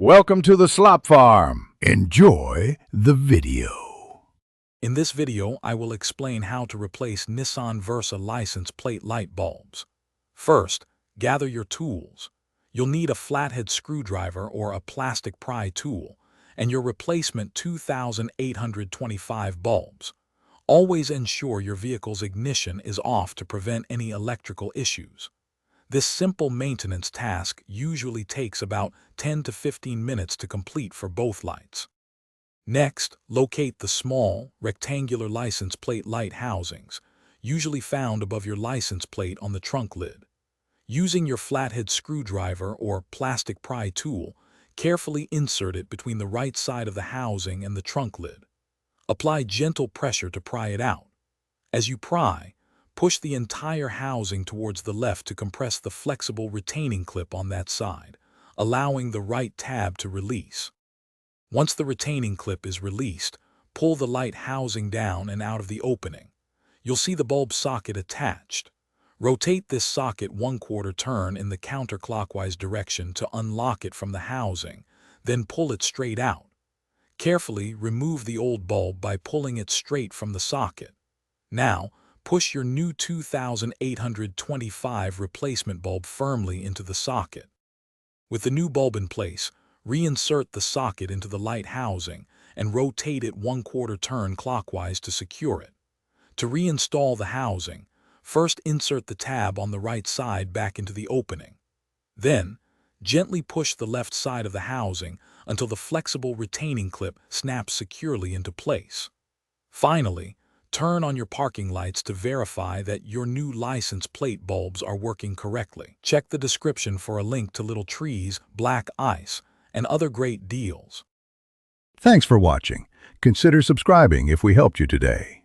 Welcome to the Slop Farm. Enjoy the video. In this video, I will explain how to replace Nissan Versa license plate light bulbs. First, gather your tools. You'll need a flathead screwdriver or a plastic pry tool, and your replacement 2825 bulbs. Always ensure your vehicle's ignition is off to prevent any electrical issues. This simple maintenance task usually takes about 10 to 15 minutes to complete for both lights. Next, locate the small, rectangular license plate light housings, usually found above your license plate on the trunk lid. Using your flathead screwdriver or plastic pry tool, carefully insert it between the right side of the housing and the trunk lid. Apply gentle pressure to pry it out. As you pry, push the entire housing towards the left to compress the flexible retaining clip on that side, allowing the right tab to release. Once the retaining clip is released, pull the light housing down and out of the opening. You'll see the bulb socket attached. Rotate this socket 1/4 turn in the counterclockwise direction to unlock it from the housing, then pull it straight out. Carefully remove the old bulb by pulling it straight from the socket. Now, push your new 2825 replacement bulb firmly into the socket. With the new bulb in place, reinsert the socket into the light housing and rotate it 1/4 turn clockwise to secure it. To reinstall the housing, first insert the tab on the right side back into the opening. Then, gently push the left side of the housing until the flexible retaining clip snaps securely into place. Finally, turn on your parking lights to verify that your new license plate bulbs are working correctly. Check the description for a link to little trees, black ice, and other great deals. Thanks for watching. Consider subscribing if we helped you today.